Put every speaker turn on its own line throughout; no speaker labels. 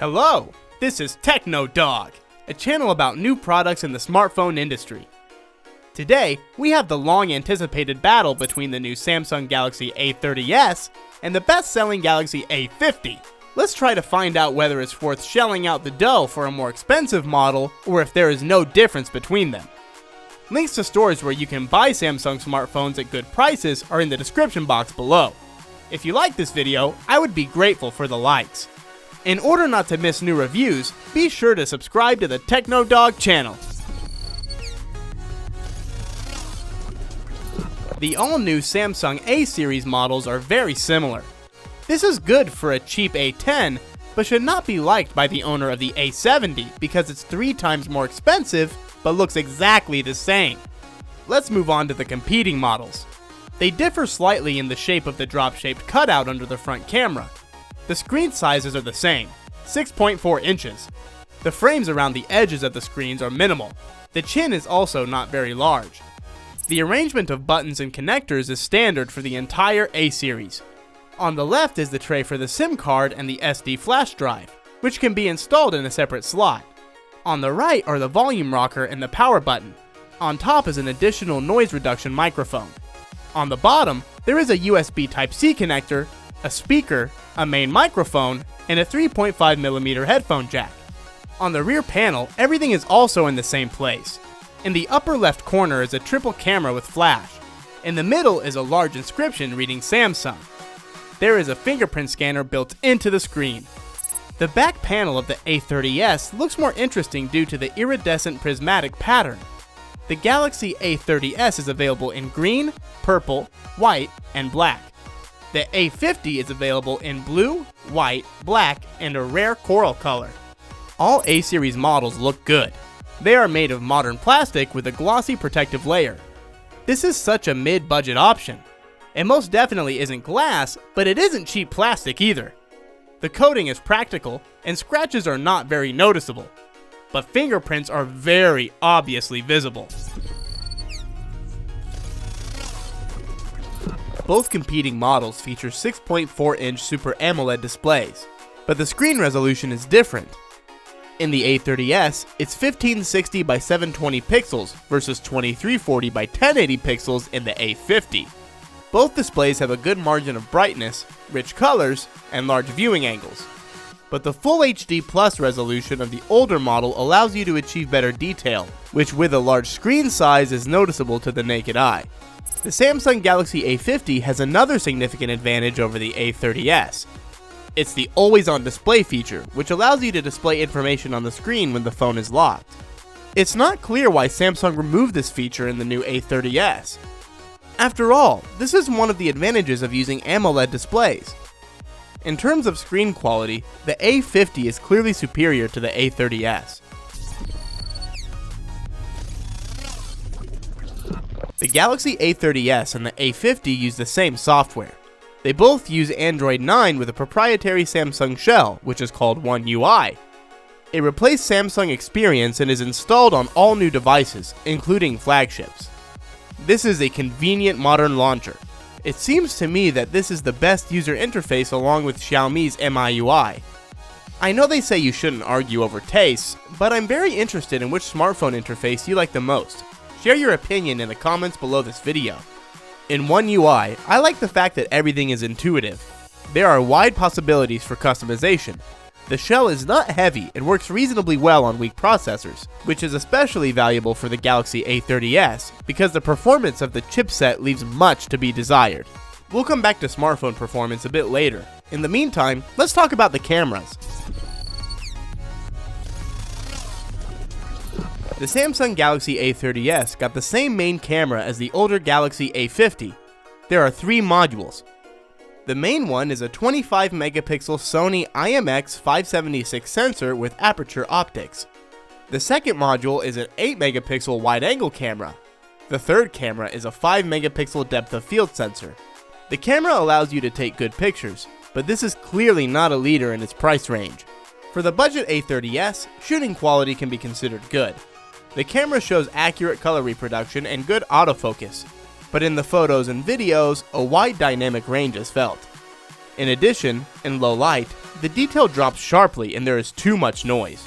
Hello, this is TechnoDog, a channel about new products in the smartphone industry. Today, we have the long-anticipated battle between the new Samsung Galaxy A30s and the best-selling Galaxy A50. Let's try to find out whether it's worth shelling out the dough for a more expensive model or if there is no difference between them. Links to stores where you can buy Samsung smartphones at good prices are in the description box below. If you like this video, I would be grateful for the likes. In order not to miss new reviews, be sure to subscribe to the TechnoDog channel. The all-new Samsung A series models are very similar. This is good for a cheap A10, but should not be liked by the owner of the A70 because it's 3 times more expensive, but looks exactly the same. Let's move on to the competing models. They differ slightly in the shape of the drop-shaped cutout under the front camera. The screen sizes are the same, 6.4 inches. The frames around the edges of the screens are minimal. The chin is also not very large. The arrangement of buttons and connectors is standard for the entire A series. On the left is the tray for the SIM card and the SD flash drive, which can be installed in a separate slot. On the right are the volume rocker and the power button. On top is an additional noise reduction microphone. On the bottom, there is a USB Type-C connector, a speaker, a main microphone, and a 3.5mm headphone jack. On the rear panel, everything is also in the same place. In the upper left corner is a triple camera with flash. In the middle is a large inscription reading Samsung. There is a fingerprint scanner built into the screen. The back panel of the A30s looks more interesting due to the iridescent prismatic pattern. The Galaxy A30s is available in green, purple, white, and black. The A50 is available in blue, white, black, and a rare coral color. All A series models look good. They are made of modern plastic with a glossy protective layer. This is such a mid-budget option. It most definitely isn't glass, but it isn't cheap plastic either. The coating is practical, and scratches are not very noticeable, but fingerprints are very obviously visible. Both competing models feature 6.4-inch Super AMOLED displays, but the screen resolution is different. In the A30s, it's 1560 by 720 pixels versus 2340 by 1080 pixels in the A50. Both displays have a good margin of brightness, rich colors, and large viewing angles. But the Full HD Plus resolution of the older model allows you to achieve better detail, which with a large screen size is noticeable to the naked eye. The Samsung Galaxy A50 has another significant advantage over the A30s. It's the always-on display feature, which allows you to display information on the screen when the phone is locked. It's not clear why Samsung removed this feature in the new A30s. After all, this is one of the advantages of using AMOLED displays. In terms of screen quality, the A50 is clearly superior to the A30s. The Galaxy A30s and the A50 use the same software. They both use Android 9 with a proprietary Samsung shell, which is called One UI. It replaced Samsung Experience and is installed on all new devices, including flagships. This is a convenient modern launcher. It seems to me that this is the best user interface along with Xiaomi's MIUI. I know they say you shouldn't argue over tastes, but I'm very interested in which smartphone interface you like the most. Share your opinion in the comments below this video. In One UI, I like the fact that everything is intuitive. There are wide possibilities for customization. The shell is not heavy and works reasonably well on weak processors, which is especially valuable for the Galaxy A30s because the performance of the chipset leaves much to be desired. We'll come back to smartphone performance a bit later. In the meantime, let's talk about the cameras. The Samsung Galaxy A30s got the same main camera as the older Galaxy A50. There are 3 modules. The main one is a 25-megapixel Sony IMX576 sensor with aperture optics. The second module is an 8-megapixel wide-angle camera. The third camera is a 5-megapixel depth of field sensor. The camera allows you to take good pictures, but this is clearly not a leader in its price range. For the budget A30s, shooting quality can be considered good. The camera shows accurate color reproduction and good autofocus, but in the photos and videos, a wide dynamic range is felt. In addition, in low light, the detail drops sharply and there is too much noise.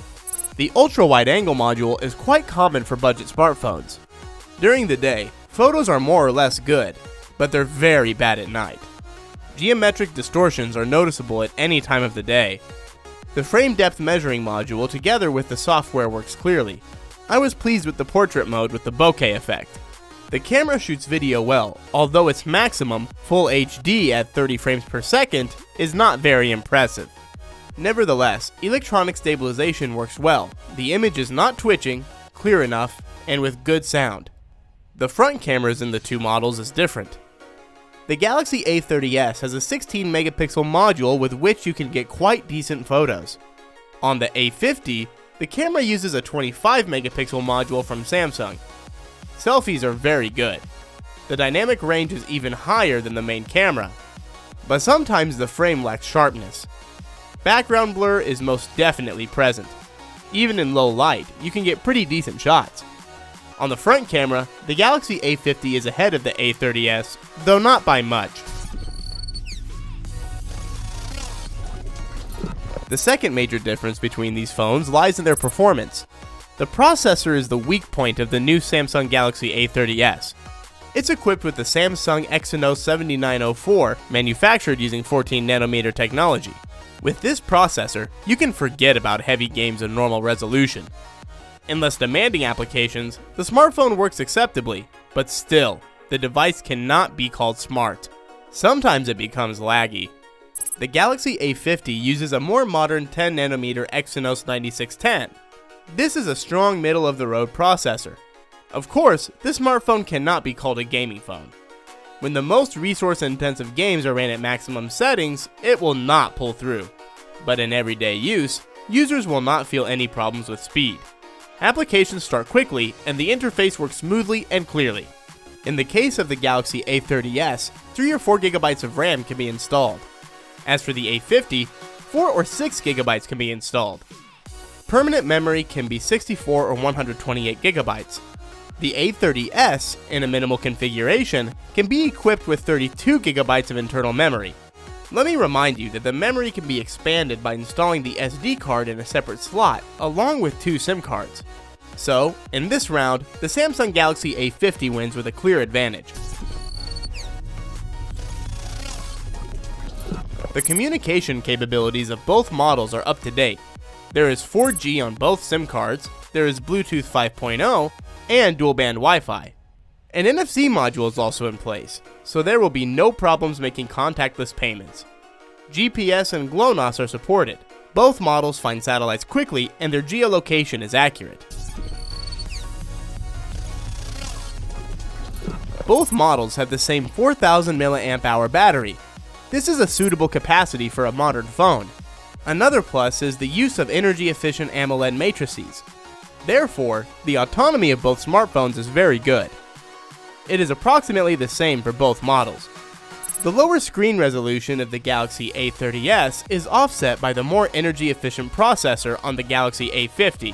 The ultra-wide-angle module is quite common for budget smartphones. During the day, photos are more or less good, but they're very bad at night. Geometric distortions are noticeable at any time of the day. The frame depth measuring module together with the software works clearly. I was pleased with the portrait mode with the bokeh effect. The camera shoots video well, although its maximum, Full HD at 30 frames per second, is not very impressive. Nevertheless, electronic stabilization works well. The image is not twitching, clear enough, and with good sound. The front cameras in the two models is different. The Galaxy A30s has a 16 megapixel module with which you can get quite decent photos. On the A50, the camera uses a 25 megapixel module from Samsung. Selfies are very good. The dynamic range is even higher than the main camera, but sometimes the frame lacks sharpness. Background blur is most definitely present. Even in low light, you can get pretty decent shots. On the front camera, the Galaxy A50 is ahead of the A30s, though not by much. The second major difference between these phones lies in their performance. The processor is the weak point of the new Samsung Galaxy A30s. It's equipped with the Samsung Exynos 7904, manufactured using 14nm technology. With this processor, you can forget about heavy games in normal resolution. In less demanding applications, the smartphone works acceptably, but still, the device cannot be called smart. Sometimes it becomes laggy. The Galaxy A50 uses a more modern 10nm Exynos 9610. This is a strong middle-of-the-road processor. Of course, this smartphone cannot be called a gaming phone. When the most resource-intensive games are ran at maximum settings, it will not pull through. But in everyday use, users will not feel any problems with speed. Applications start quickly, and the interface works smoothly and clearly. In the case of the Galaxy A30s, 3 or 4 GB of RAM can be installed. As for the A50, 4 or 6 GB can be installed. Permanent memory can be 64 or 128 GB. The A30s, in a minimal configuration, can be equipped with 32 GB of internal memory. Let me remind you that the memory can be expanded by installing the SD card in a separate slot, along with 2 SIM cards. So, in this round, the Samsung Galaxy A50 wins with a clear advantage. The communication capabilities of both models are up to date. There is 4G on both SIM cards, there is Bluetooth 5.0, and dual-band Wi-Fi. An NFC module is also in place, so there will be no problems making contactless payments. GPS and GLONASS are supported. Both models find satellites quickly and their geolocation is accurate. Both models have the same 4000 mAh battery. This is a suitable capacity for a modern phone. Another plus is the use of energy-efficient AMOLED matrices. Therefore, the autonomy of both smartphones is very good. It is approximately the same for both models. The lower screen resolution of the Galaxy A30s is offset by the more energy-efficient processor on the Galaxy A50.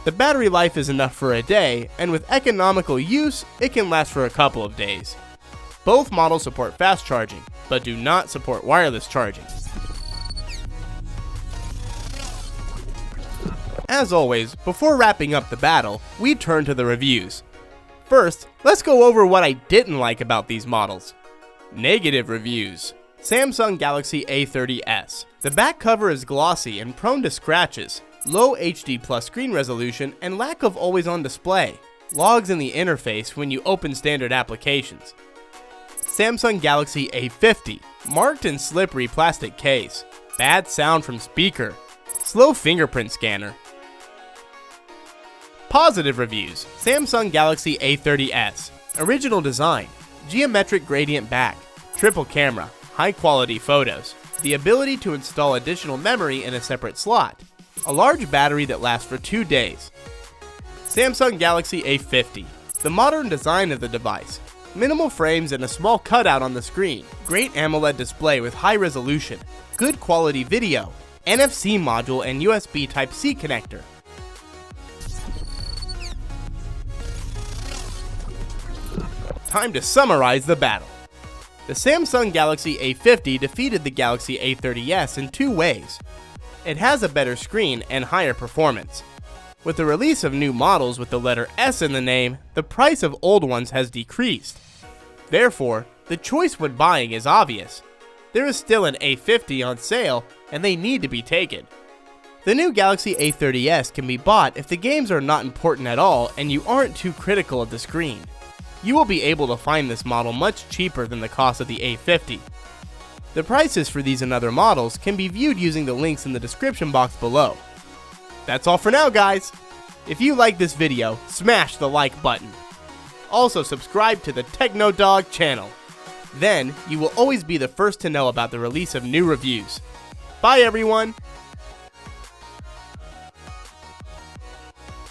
The battery life is enough for a day, and with economical use, it can last for a couple of days. Both models support fast charging, but do not support wireless charging. As always, before wrapping up the battle, we turn to the reviews. First, let's go over what I didn't like about these models. Negative reviews. Samsung Galaxy A30s. The back cover is glossy and prone to scratches, low HD plus screen resolution, and lack of always-on display. Logs in the interface when you open standard applications. Samsung Galaxy A50. Marked and slippery plastic case. Bad sound from speaker. Slow fingerprint scanner. Positive reviews. Samsung Galaxy A30s. Original design. Geometric gradient back. Triple camera. High quality photos. The ability to install additional memory in a separate slot. A large battery that lasts for 2 days. Samsung Galaxy A50. The modern design of the device. Minimal frames and a small cutout on the screen. Great AMOLED display with high resolution. Good quality video. NFC module and USB Type-C connector. Time to summarize the battle. The Samsung Galaxy A50 defeated the Galaxy A30s in two ways. It has a better screen and higher performance. With the release of new models with the letter S in the name, the price of old ones has decreased. Therefore, the choice when buying is obvious. There is still an A50 on sale, and they need to be taken. The new Galaxy A30s can be bought if the games are not important at all and you aren't too critical of the screen. You will be able to find this model much cheaper than the cost of the A50. The prices for these and other models can be viewed using the links in the description box below. That's all for now, guys. If you like this video, smash the like button. Also subscribe to the TechnoDog channel. Then, you will always be the first to know about the release of new reviews. Bye everyone!